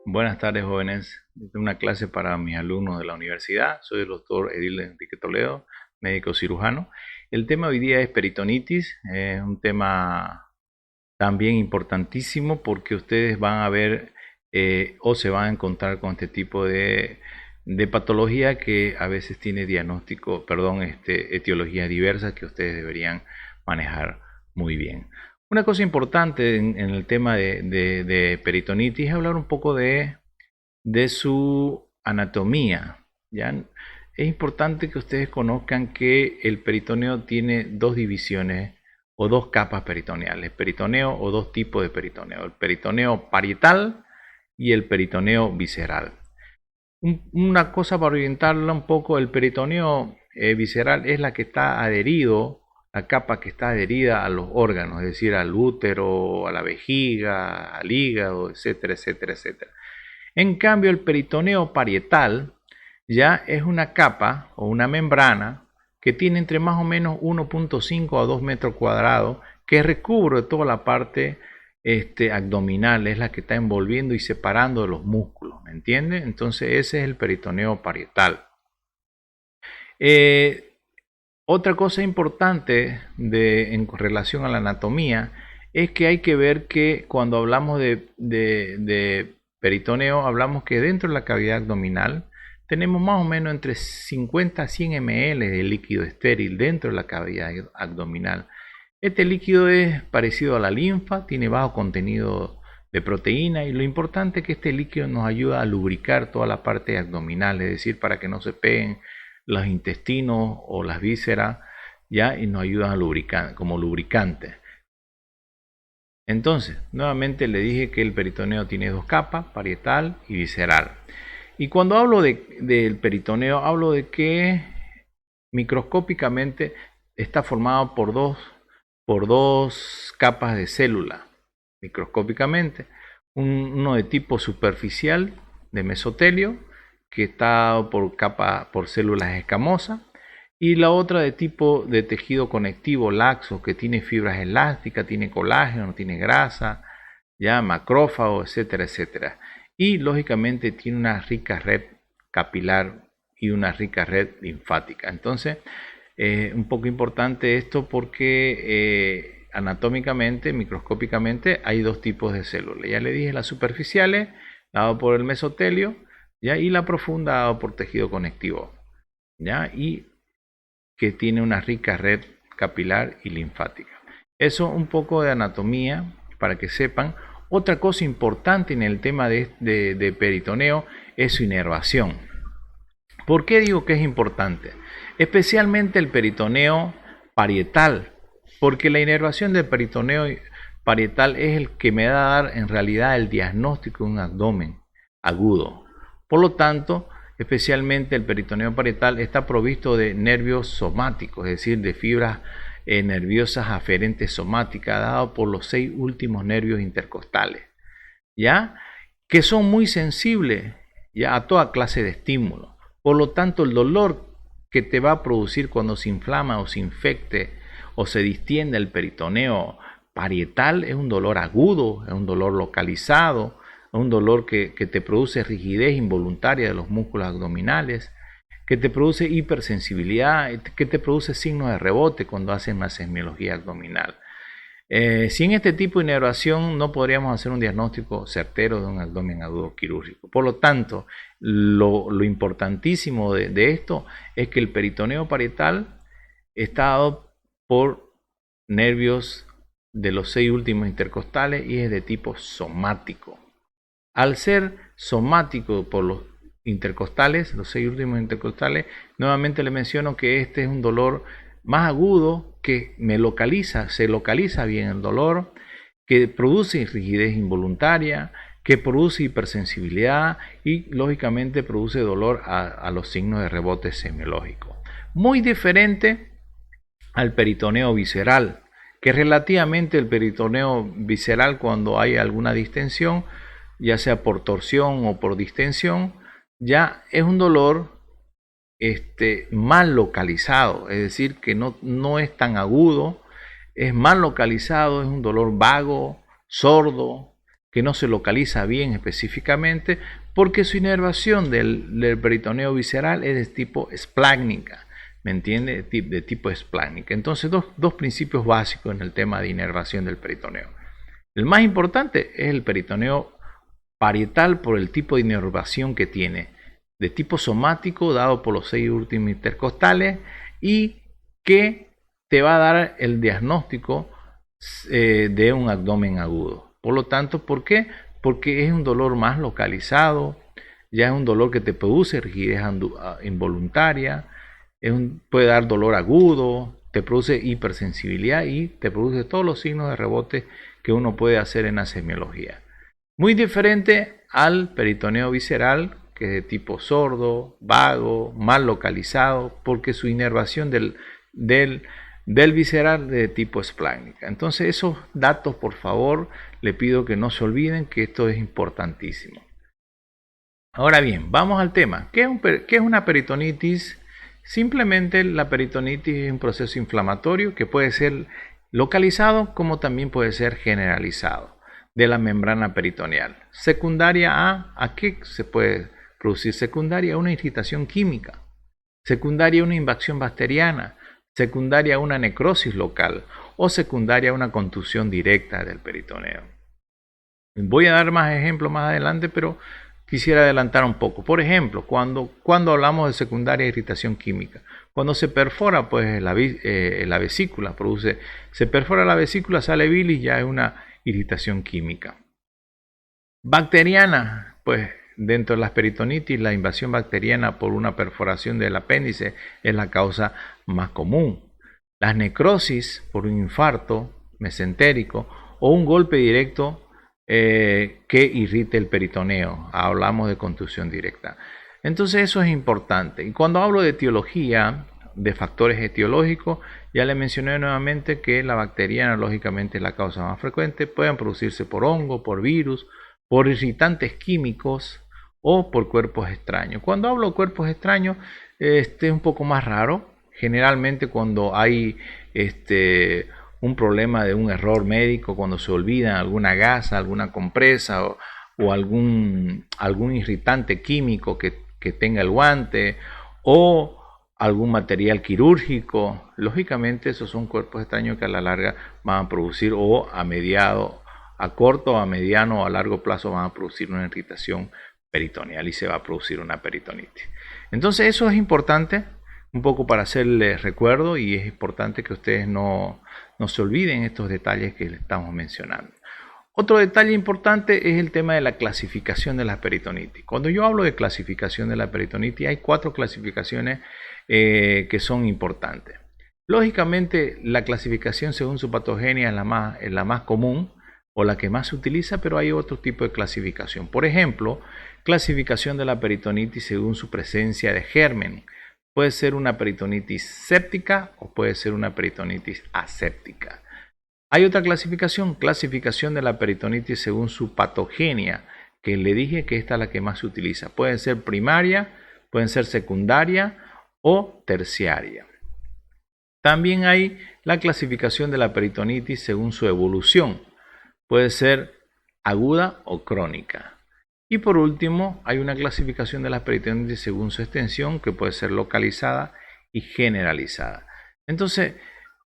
Buenas tardes, jóvenes. Esta es una clase para mis alumnos de la universidad. Soy el doctor Edil Enrique Toledo, médico cirujano. El tema hoy día es peritonitis. Es un tema también importantísimo porque ustedes van a ver o se van a encontrar con este tipo de patología que a veces tiene etiologías diversas que ustedes deberían manejar muy bien. Una cosa importante en el tema de peritonitis es hablar un poco de su anatomía. ¿Ya? Es importante que ustedes conozcan que el peritoneo tiene dos divisiones o dos capas peritoneales, peritoneo o dos tipos de peritoneo, el peritoneo parietal y el peritoneo visceral. Una cosa para orientarla un poco, el peritoneo visceral es la que está adherido, la capa que está adherida a los órganos, es decir, al útero, a la vejiga, al hígado, etcétera, etcétera, etcétera. En cambio, el peritoneo parietal ya es una capa o una membrana que tiene entre más o menos 1.5 a 2 metros cuadrados que recubre toda la parte abdominal, es la que está envolviendo y separando de los músculos, ¿me entiende? Entonces ese es el peritoneo parietal. Otra cosa importante en relación a la anatomía es que hay que ver que cuando hablamos de peritoneo, hablamos que dentro de la cavidad abdominal tenemos más o menos entre 50 a 100 ml de líquido estéril dentro de la cavidad abdominal. Este líquido es parecido a la linfa, tiene bajo contenido de proteína y lo importante es que este líquido nos ayuda a lubricar toda la parte abdominal, es decir, para que no se peguen los intestinos o las vísceras, ya, y nos ayudan a lubricar como lubricante. Entonces, nuevamente le dije que el peritoneo tiene dos capas, parietal y visceral. Y cuando hablo del peritoneo, hablo de que microscópicamente está formado por dos capas de célula, microscópicamente. Uno de tipo superficial, de mesotelio, que está por células escamosas, y la otra de tipo de tejido conectivo laxo, que tiene fibras elásticas, tiene colágeno, tiene grasa, ya macrófago, etcétera, etcétera. Y lógicamente tiene una rica red capilar y una rica red linfática. Entonces, un poco importante esto porque anatómicamente, microscópicamente, hay dos tipos de células. Ya le dije, las superficiales, dado por el mesotelio, ¿ya? Y la profunda, dado por tejido conectivo, ¿ya? Y que tiene una rica red capilar y linfática. Eso un poco de anatomía para que sepan. Otra cosa importante en el tema de peritoneo es su inervación. ¿Por qué digo que es importante? Especialmente el peritoneo parietal, porque la inervación del peritoneo parietal es el que me da a dar en realidad el diagnóstico de un abdomen agudo. Por lo tanto, especialmente el peritoneo parietal está provisto de nervios somáticos, es decir, de fibras nerviosas aferentes somáticas, dado por los 6 últimos nervios intercostales, ¿ya? Que son muy sensibles, ¿ya?, a toda clase de estímulos. Por lo tanto, el dolor que te va a producir cuando se inflama o se infecte o se distiende el peritoneo parietal es un dolor agudo, es un dolor localizado, es un dolor que te produce rigidez involuntaria de los músculos abdominales, que te produce hipersensibilidad, que te produce signos de rebote cuando hacen una semiología abdominal. Sin este tipo de inervación no podríamos hacer un diagnóstico certero de un abdomen agudo quirúrgico. Por lo tanto, lo importantísimo de esto es que el peritoneo parietal está dado por nervios de los 6 últimos intercostales y es de tipo somático. Al ser somático por los intercostales, los 6 últimos intercostales, nuevamente le menciono que este es un dolor más agudo que se localiza bien el dolor, que produce rigidez involuntaria, que produce hipersensibilidad y lógicamente produce dolor a los signos de rebote semiológico. Muy diferente al peritoneo visceral, que relativamente el peritoneo visceral, cuando hay alguna distensión, ya sea por torsión o por distensión, ya es un dolor mal localizado, es decir, que no es tan agudo, es mal localizado, es un dolor vago, sordo, que no se localiza bien específicamente, porque su inervación del peritoneo visceral es de tipo esplácnica, ¿me entiende? De tipo esplácnica. Entonces, dos principios básicos en el tema de inervación del peritoneo. El más importante es el peritoneo parietal por el tipo de inervación que tiene, de tipo somático, dado por los 6 últimos intercostales, y que te va a dar el diagnóstico de un abdomen agudo. Por lo tanto, ¿por qué? Porque es un dolor más localizado, ya es un dolor que te produce rigidez involuntaria, puede dar dolor agudo, te produce hipersensibilidad y te produce todos los signos de rebote que uno puede hacer en la semiología. Muy diferente al peritoneo visceral, que es de tipo sordo, vago, mal localizado, porque su inervación del visceral es de tipo esplácnica. Entonces, esos datos, por favor, le pido que no se olviden, que esto es importantísimo. Ahora bien, vamos al tema. ¿Qué es una peritonitis? Simplemente la peritonitis es un proceso inflamatorio que puede ser localizado como también puede ser generalizado de la membrana peritoneal. Secundaria ¿a qué se puede producir? Secundaria a una irritación química, secundaria a una invasión bacteriana, secundaria a una necrosis local o secundaria a una contusión directa del peritoneo. Voy a dar más ejemplos más adelante, pero quisiera adelantar un poco. Por ejemplo, cuando hablamos de secundaria irritación química, cuando se perfora pues la vesícula, se perfora la vesícula, sale bilis, ya es una irritación química. Bacteriana, pues dentro de las peritonitis, la invasión bacteriana por una perforación del apéndice es la causa más común. Las necrosis por un infarto mesentérico o un golpe directo que irrite el peritoneo. Hablamos de contusión directa. Entonces eso es importante. Y cuando hablo de etiología, de factores etiológicos, ya le mencioné nuevamente que la bacteriana lógicamente es la causa más frecuente. Pueden producirse por hongo, por virus, por irritantes químicos o por cuerpos extraños. Cuando hablo de cuerpos extraños, es un poco más raro. Generalmente cuando hay un problema de un error médico, cuando se olvida alguna gasa, alguna compresa o algún irritante químico que tenga el guante o algún material quirúrgico, lógicamente esos son cuerpos extraños que a la larga van a producir o a corto, a mediano o a largo plazo van a producir una irritación peritoneal y se va a producir una peritonitis. Entonces eso es importante, un poco para hacerles recuerdo, y es importante que ustedes no se olviden estos detalles que les estamos mencionando. Otro detalle importante es el tema de la clasificación de la peritonitis. Cuando yo hablo de clasificación de la peritonitis, hay 4 clasificaciones que son importantes. Lógicamente, la clasificación según su patogenia es la más común o la que más se utiliza, pero hay otro tipo de clasificación. Por ejemplo, clasificación de la peritonitis según su presencia de germen. Puede ser una peritonitis séptica o puede ser una peritonitis aséptica. Hay otra clasificación de la peritonitis según su patogenia, que le dije que esta es la que más se utiliza. Puede ser primaria, pueden ser secundaria o terciaria. También hay la clasificación de la peritonitis según su evolución. Puede ser aguda o crónica. Y por último, hay una clasificación de la peritonitis según su extensión, que puede ser localizada y generalizada. Entonces,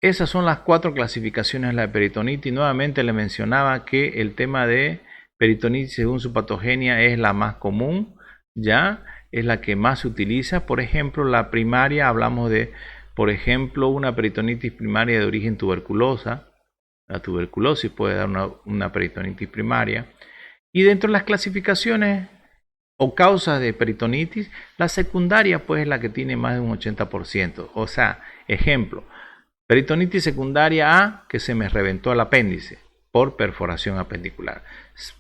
esas son las 4 clasificaciones de la peritonitis. Nuevamente le mencionaba que el tema de peritonitis según su patogenia es la más común, ya es la que más se utiliza. Por ejemplo, la primaria, hablamos de, por ejemplo, una peritonitis primaria de origen tuberculosa. La tuberculosis puede dar una peritonitis primaria. Y dentro de las clasificaciones o causas de peritonitis, la secundaria pues es la que tiene más de un 80%. O sea, ejemplo, peritonitis secundaria A, que se me reventó el apéndice por perforación apendicular.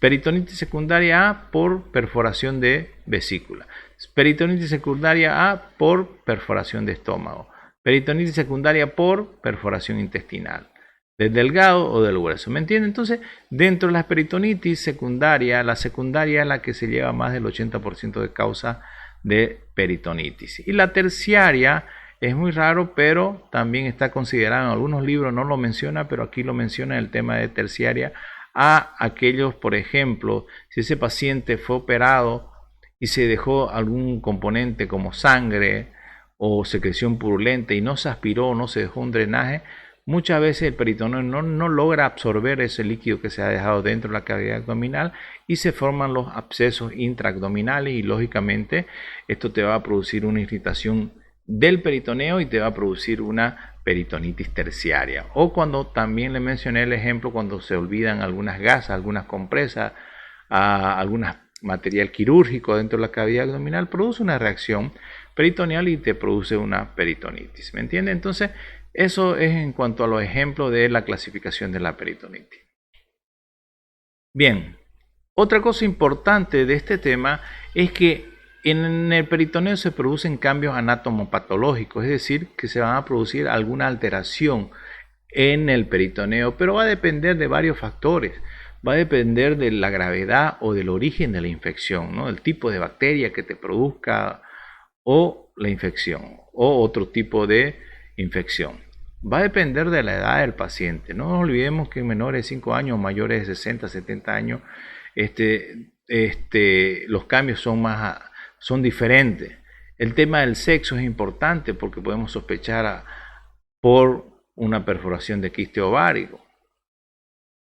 Peritonitis secundaria A por perforación de vesícula. Peritonitis secundaria A por perforación de estómago. Peritonitis secundaria por perforación intestinal, del delgado o del grueso. ¿Me entienden? Entonces, dentro de la peritonitis secundaria, la secundaria es la que se lleva más del 80% de causa de peritonitis. Y la terciaria es muy raro, pero también está considerado en algunos libros, no lo menciona, pero aquí lo menciona el tema de terciaria a aquellos, por ejemplo, si ese paciente fue operado y se dejó algún componente como sangre o secreción purulenta y no se aspiró, no se dejó un drenaje, muchas veces el peritoneo no logra absorber ese líquido que se ha dejado dentro de la cavidad abdominal y se forman los abscesos intraabdominales y lógicamente esto te va a producir una irritación del peritoneo y te va a producir una peritonitis terciaria. O cuando también le mencioné el ejemplo cuando se olvidan algunas gasas, algunas compresas, algún material quirúrgico dentro de la cavidad abdominal, produce una reacción peritoneal y te produce una peritonitis. ¿Me entiendes? Entonces, eso es en cuanto a los ejemplos de la clasificación de la peritonitis. Bien, otra cosa importante de este tema es que en el peritoneo se producen cambios anatomopatológicos, es decir, que se van a producir alguna alteración en el peritoneo, pero va a depender de varios factores. Va a depender de la gravedad o del origen de la infección, ¿no? El tipo de bacteria que te produzca o la infección o otro tipo de infección. Va a depender de la edad del paciente. No nos olvidemos que menores de 5 años o mayores de 60, 70 años, los cambios son diferentes. El tema del sexo es importante porque podemos sospechar por una perforación de quiste ovárico,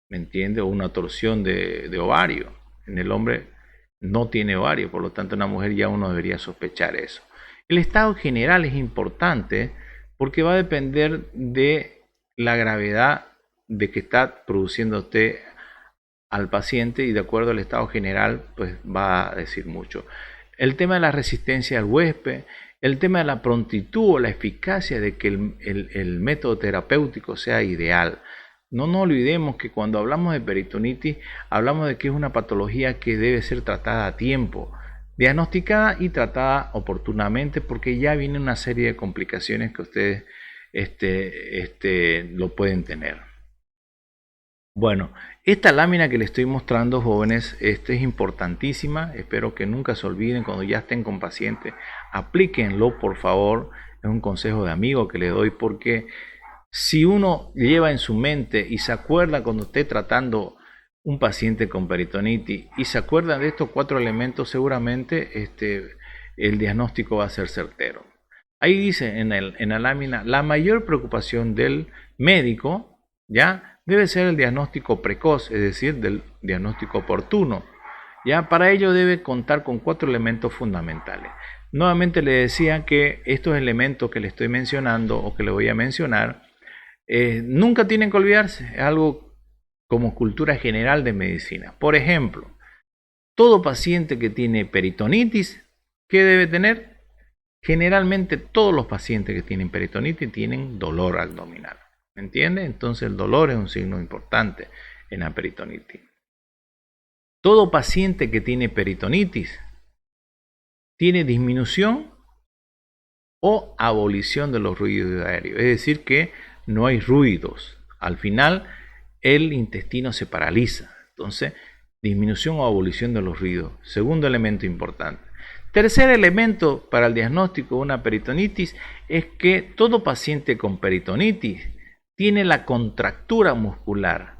¿me entiende? O una torsión de ovario. En el hombre no tiene ovario, por lo tanto en la mujer ya uno debería sospechar eso. El estado general es importante porque va a depender de la gravedad de que está produciendo usted al paciente y de acuerdo al estado general pues va a decir mucho. El tema de la resistencia al huésped, el tema de la prontitud o la eficacia de que el método terapéutico sea ideal. No nos olvidemos que cuando hablamos de peritonitis, hablamos de que es una patología que debe ser tratada a tiempo, diagnosticada y tratada oportunamente, porque ya viene una serie de complicaciones que ustedes lo pueden tener. Bueno, esta lámina que les estoy mostrando, jóvenes, es importantísima. Espero que nunca se olviden cuando ya estén con pacientes. Aplíquenlo, por favor. Es un consejo de amigo que le doy porque si uno lleva en su mente y se acuerda cuando esté tratando un paciente con peritonitis y se acuerda de estos 4 elementos, seguramente el diagnóstico va a ser certero. Ahí dice en la lámina, la mayor preocupación del médico, ¿ya?, debe ser el diagnóstico precoz, es decir, del diagnóstico oportuno. Ya para ello debe contar con 4 elementos fundamentales. Nuevamente le decía que estos elementos que le estoy mencionando o que le voy a mencionar nunca tienen que olvidarse. Es algo como cultura general de medicina. Por ejemplo, todo paciente que tiene peritonitis, ¿qué debe tener? Generalmente todos los pacientes que tienen peritonitis tienen dolor abdominal. ¿Me entiende? Entonces el dolor es un signo importante en la peritonitis. Todo paciente que tiene peritonitis tiene disminución o abolición de los ruidos aéreos. Es decir, que no hay ruidos. Al final el intestino se paraliza. Entonces, disminución o abolición de los ruidos. Segundo elemento importante. Tercer elemento para el diagnóstico de una peritonitis es que todo paciente con peritonitis tiene la contractura muscular,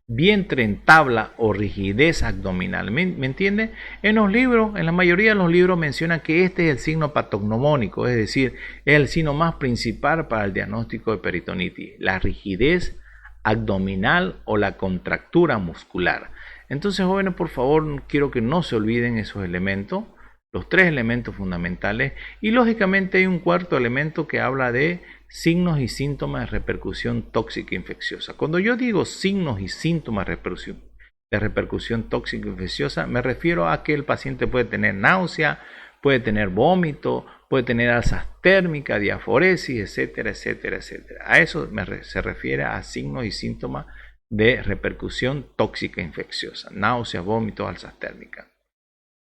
vientre en tabla o rigidez abdominal. ¿Me entiende? En los libros, en la mayoría de los libros mencionan que este es el signo patognomónico, es decir, es el signo más principal para el diagnóstico de peritonitis, la rigidez abdominal o la contractura muscular. Entonces, jóvenes, por favor, quiero que no se olviden esos elementos, los 3 elementos fundamentales, y lógicamente hay un 4º elemento que habla de signos y síntomas de repercusión tóxica infecciosa. Cuando yo digo signos y síntomas de repercusión tóxica infecciosa, me refiero a que el paciente puede tener náusea, puede tener vómito, puede tener alzas térmicas, diaforesis, etcétera, etcétera, etcétera. A eso se refiere a signos y síntomas de repercusión tóxica infecciosa, náuseas, vómitos, alzas térmicas.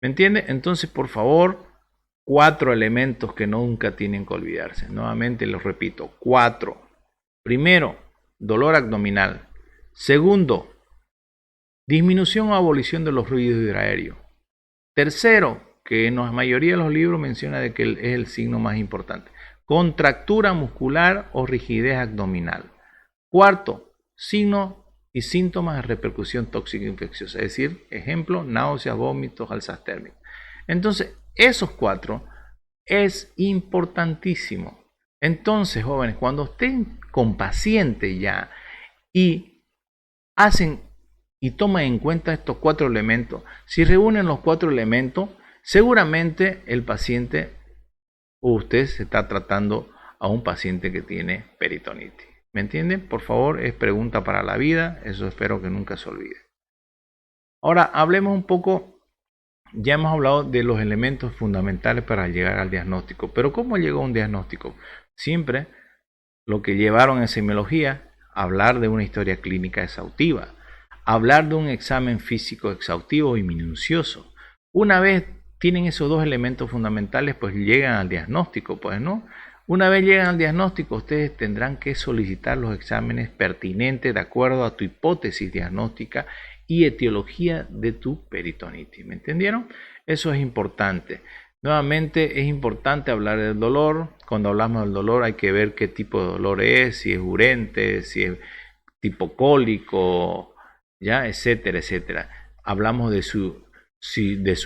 ¿Me entiende? Entonces, por favor, 4 elementos que nunca tienen que olvidarse. Nuevamente los repito, 4. Primero, dolor abdominal. Segundo, disminución o abolición de los ruidos hidroaéreos. Tercero, que en la mayoría de los libros menciona de que es el signo más importante, contractura muscular o rigidez abdominal. Cuarto, signo y síntomas de repercusión tóxica infecciosa. Es decir, ejemplo, náuseas, vómitos, alzas térmicas. Entonces, esos 4 es importantísimo. Entonces, jóvenes, cuando estén con pacientes ya y hacen y toman en cuenta estos 4 elementos, si reúnen los 4 elementos, seguramente el paciente o usted se está tratando a un paciente que tiene peritonitis. ¿Me entienden? Por favor, es pregunta para la vida, eso espero que nunca se olvide. Ahora, hablemos un poco, ya hemos hablado de los elementos fundamentales para llegar al diagnóstico, pero ¿cómo llegó a un diagnóstico? Siempre lo que llevaron en semiología, hablar de una historia clínica exhaustiva, hablar de un examen físico exhaustivo y minucioso. Una vez tienen esos 2 elementos fundamentales, pues llegan al diagnóstico, pues, ¿no? Una vez llegan al diagnóstico, ustedes tendrán que solicitar los exámenes pertinentes de acuerdo a tu hipótesis diagnóstica y etiología de tu peritonitis. ¿Me entendieron? Eso es importante. Nuevamente es importante hablar del dolor. Cuando hablamos del dolor hay que ver qué tipo de dolor es, si es urente, si es tipo cólico, ya, etcétera, etcétera. Hablamos de su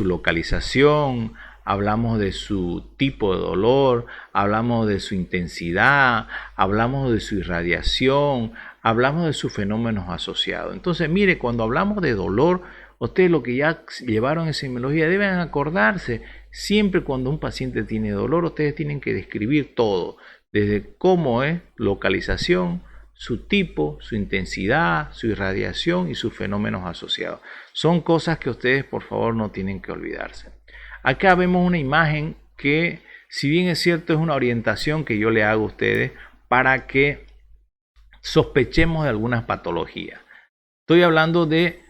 localización, hablamos de su tipo de dolor, hablamos de su intensidad, hablamos de su irradiación, hablamos de sus fenómenos asociados. Entonces, mire, cuando hablamos de dolor, ustedes lo que ya llevaron en semiología deben acordarse, siempre cuando un paciente tiene dolor, ustedes tienen que describir todo, desde cómo es, localización, su tipo, su intensidad, su irradiación y sus fenómenos asociados. Son cosas que ustedes, por favor, no tienen que olvidarse. Acá vemos una imagen que, si bien es cierto, es una orientación que yo le hago a ustedes para que sospechemos de algunas patologías. Estoy hablando de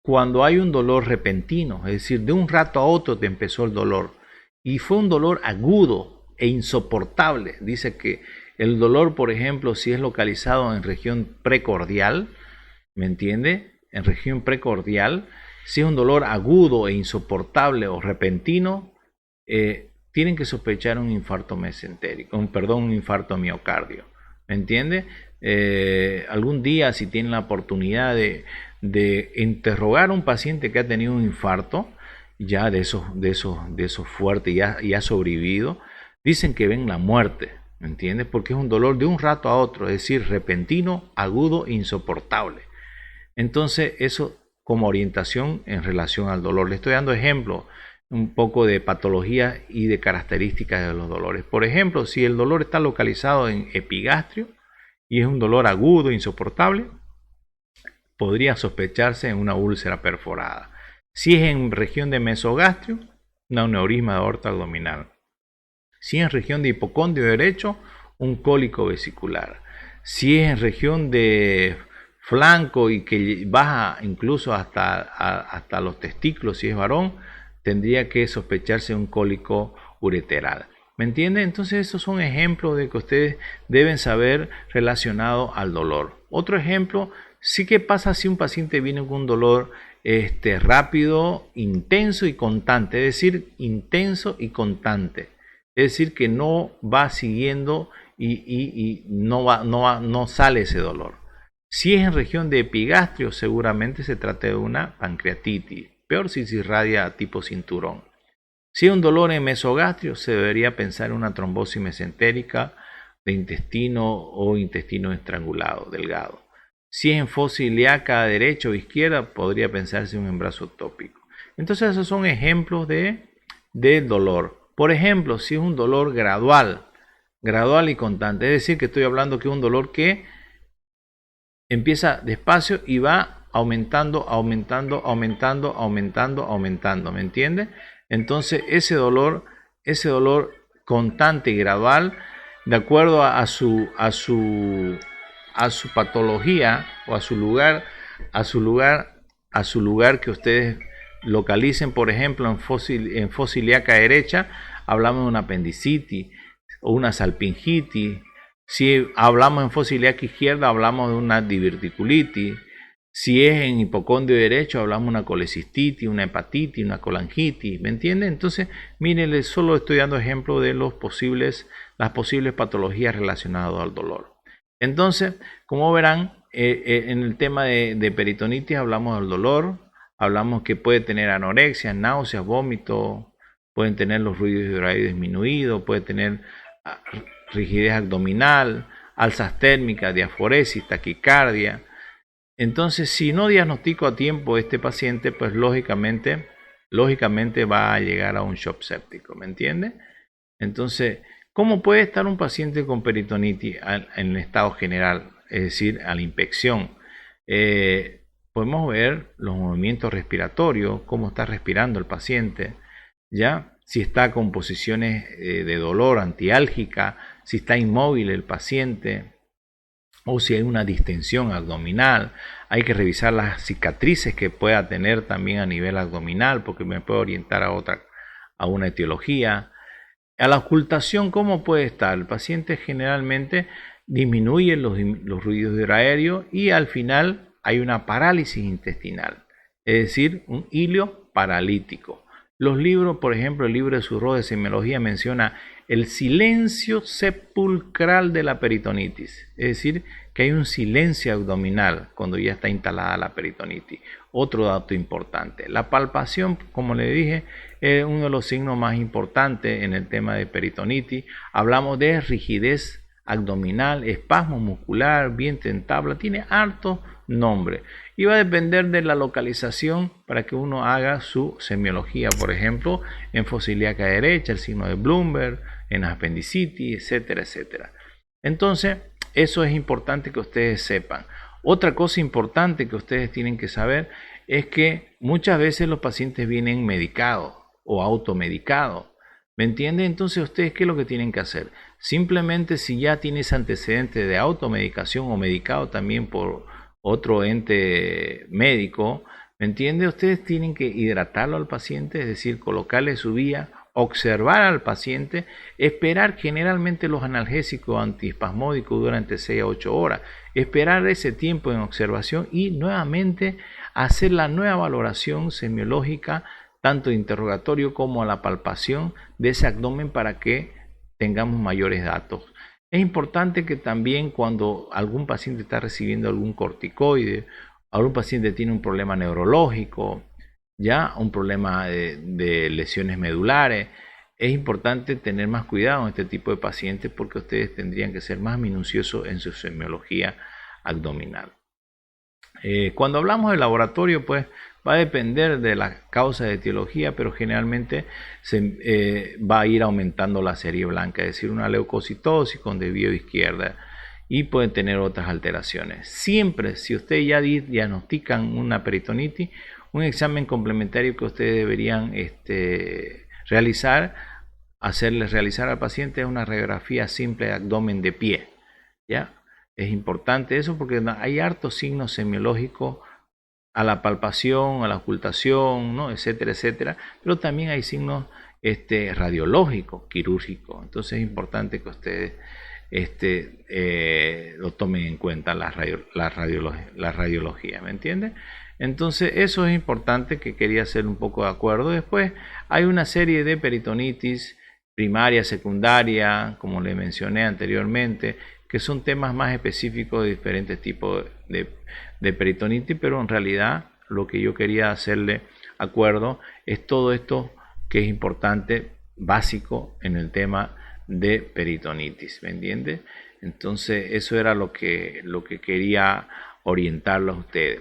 cuando hay un dolor repentino, es decir, de un rato a otro te empezó el dolor y fue un dolor agudo e insoportable. Dice que el dolor, por ejemplo, si es localizado en región precordial, ¿me entiende? En región precordial, si es un dolor agudo e insoportable o repentino, tienen que sospechar un infarto mesentérico, un infarto miocardio. ¿Me entiende? Algún día, si tienen la oportunidad de interrogar a un paciente que ha tenido un infarto, ya de esos fuertes y ha sobrevivido, dicen que ven la muerte. ¿Me entiendes? Porque es un dolor de un rato a otro, es decir, repentino, agudo, insoportable. Entonces, eso como orientación en relación al dolor. Le estoy dando ejemplos un poco de patología y de características de los dolores. Por ejemplo, si el dolor está localizado en epigastrio y es un dolor agudo, insoportable, podría sospecharse en una úlcera perforada. Si es en región de mesogastrio, un aneurisma de aorta abdominal. Si es en región de hipocondrio derecho, un cólico vesicular. Si es en región de flanco y que baja incluso hasta los testículos, si es varón, tendría que sospecharse un cólico ureteral. ¿Me entiende? Entonces esos son ejemplos de que ustedes deben saber relacionado al dolor. Otro ejemplo, sí, que pasa si un paciente viene con un dolor rápido, intenso y constante, es decir, intenso y constante. Es decir, que no va siguiendo y no sale ese dolor. Si es en región de epigastrio, seguramente se trata de una pancreatitis, peor si se irradia tipo cinturón. Si es un dolor en mesogastrio, se debería pensar en una trombosis mesentérica de intestino o intestino estrangulado, delgado. Si es en fosa ilíaca derecha o izquierda, podría pensarse en un embrazo ectópico. Entonces esos son ejemplos de dolor. Por ejemplo, si es un dolor gradual y constante, es decir, que estoy hablando que es un dolor que empieza despacio y va aumentando, ¿me entiende? Entonces ese dolor constante y gradual, de acuerdo a su patología o a su lugar que ustedes localicen, por ejemplo, en fosa ilíaca derecha, hablamos de una apendicitis o una salpingitis. Si hablamos en fosa ilíaca izquierda, hablamos de una diverticulitis. Si es en hipocondrio derecho, hablamos de una colecistitis, una hepatitis, una colangitis. ¿Me entienden? Entonces, miren, solo estoy dando ejemplo de las posibles patologías relacionadas al dolor. Entonces, como verán, en el tema de peritonitis hablamos del dolor, hablamos que puede tener anorexia, náuseas, vómito, pueden tener los ruidos de horario disminuido, puede tener rigidez abdominal, alzas térmicas, diaforesis, taquicardia. Entonces, si no diagnostico a tiempo este paciente, pues lógicamente va a llegar a un shock séptico, ¿me entiende? Entonces, ¿cómo puede estar un paciente con peritonitis en el estado general? Es decir, a la infección. Podemos ver los movimientos respiratorios, cómo está respirando el paciente, ¿ya? Si está con posiciones de dolor antiálgica, si está inmóvil el paciente, o si hay una distensión abdominal. Hay que revisar las cicatrices que pueda tener también a nivel abdominal, porque me puede orientar a una etiología. A la ocultación, ¿cómo puede estar? El paciente generalmente disminuye los ruidos de aéreo y al final hay una parálisis intestinal, es decir, un hilio paralítico. Los libros, por ejemplo, el libro de Surro de semiología menciona el silencio sepulcral de la peritonitis, es decir, que hay un silencio abdominal cuando ya está instalada la peritonitis. Otro dato importante, la palpación, como le dije, es uno de los signos más importantes en el tema de peritonitis. Hablamos de rigidez abdominal, espasmo muscular, vientre en tabla, tiene harto nombre y va a depender de la localización para que uno haga su semiología, por ejemplo, en fosiliaca derecha, el signo de Bloomberg, en apendicitis, etcétera, etcétera. Entonces, eso es importante que ustedes sepan. Otra cosa importante que ustedes tienen que saber es que muchas veces los pacientes vienen medicados o automedicados. ¿Me entienden? Entonces, ustedes, ¿qué es lo que tienen que hacer? Simplemente, si ya tienes antecedentes de automedicación o medicado también por otro ente médico, ¿me entiende? Ustedes tienen que hidratarlo al paciente, es decir, colocarle su vía, observar al paciente, esperar generalmente los analgésicos antiespasmódicos durante 6 a 8 horas, esperar ese tiempo en observación y nuevamente hacer la nueva valoración semiológica, tanto de interrogatorio como a la palpación de ese abdomen para que tengamos mayores datos. Es importante que también cuando algún paciente está recibiendo algún corticoide, algún paciente tiene un problema neurológico, ya un problema de lesiones medulares, es importante tener más cuidado en este tipo de pacientes porque ustedes tendrían que ser más minuciosos en su semiología abdominal. Cuando hablamos de laboratorio, pues va a depender de la causa de etiología, pero generalmente va a ir aumentando la serie blanca, es decir, una leucocitosis con desvío izquierda y pueden tener otras alteraciones. Siempre, si ustedes ya diagnostican una peritonitis, un examen complementario que ustedes deberían hacerles realizar al paciente es una radiografía simple de abdomen de pie, ¿ya? Es importante eso porque hay hartos signos semiológicos a la palpación, a la ocultación, ¿no? Etcétera, etcétera, pero también hay signos radiológicos, quirúrgicos. Entonces es importante que ustedes lo tomen en cuenta la radiología, ¿me entienden? Entonces eso es importante, que quería hacer un poco de acuerdo. Después hay una serie de peritonitis primaria, secundaria, como le mencioné anteriormente, que son temas más específicos de diferentes tipos de peritonitis, pero en realidad lo que yo quería hacerle acuerdo es todo esto que es importante, básico en el tema de peritonitis, ¿me entiende? Entonces eso era lo que quería orientarlos a ustedes.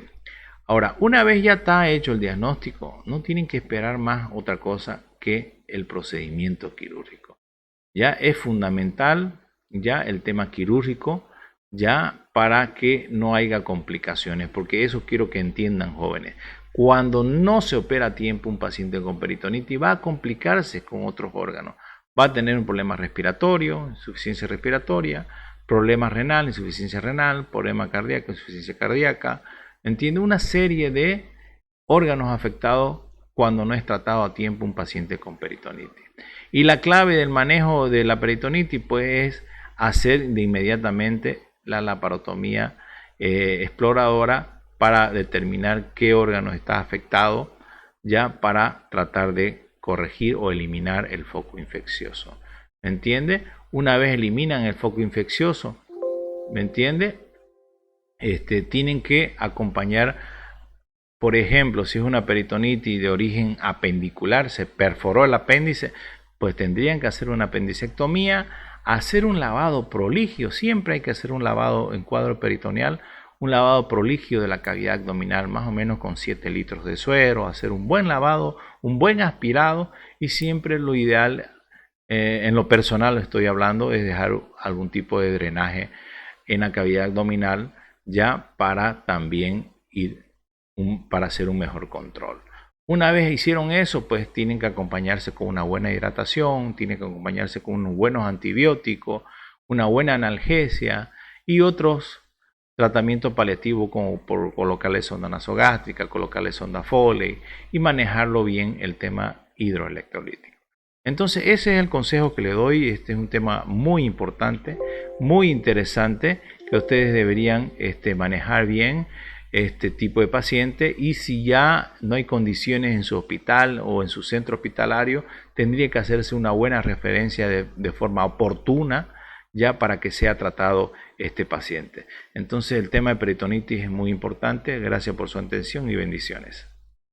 Ahora, una vez ya está hecho el diagnóstico, no tienen que esperar más otra cosa que el procedimiento quirúrgico. Ya es fundamental ya el tema quirúrgico, ya para que no haya complicaciones, porque eso quiero que entiendan, jóvenes. Cuando no se opera a tiempo un paciente con peritonitis, va a complicarse con otros órganos. Va a tener un problema respiratorio, insuficiencia respiratoria, problema renal, insuficiencia renal, problema cardíaco, insuficiencia cardíaca. Entiende, una serie de órganos afectados cuando no es tratado a tiempo un paciente con peritonitis. Y la clave del manejo de la peritonitis pues es hacer de inmediatamente la laparotomía exploradora para determinar qué órgano está afectado, ya para tratar de corregir o eliminar el foco infeccioso. ¿Me entiende? Una vez eliminan el foco infeccioso, ¿me entiende? tienen que acompañar, por ejemplo, si es una peritonitis de origen apendicular, se perforó el apéndice, pues tendrían que hacer una apendicectomía, hacer un lavado proligio, siempre hay que hacer un lavado en cuadro peritoneal, un lavado proligio de la cavidad abdominal, más o menos con 7 litros de suero, hacer un buen lavado, un buen aspirado, y siempre lo ideal, en lo personal estoy hablando, es dejar algún tipo de drenaje en la cavidad abdominal, ya para también para hacer un mejor control. Una vez hicieron eso, pues tienen que acompañarse con una buena hidratación, tienen que acompañarse con unos buenos antibióticos, una buena analgesia y otros tratamientos paliativos como por colocarle sonda nasogástrica, colocarle sonda Foley y manejarlo bien el tema hidroelectrolítico. Entonces ese es el consejo que le doy. Este es un tema muy importante, muy interesante, que ustedes deberían manejar bien este tipo de paciente, y si ya no hay condiciones en su hospital o en su centro hospitalario, tendría que hacerse una buena referencia de forma oportuna ya para que sea tratado este paciente. Entonces el tema de peritonitis es muy importante. Gracias por su atención y bendiciones.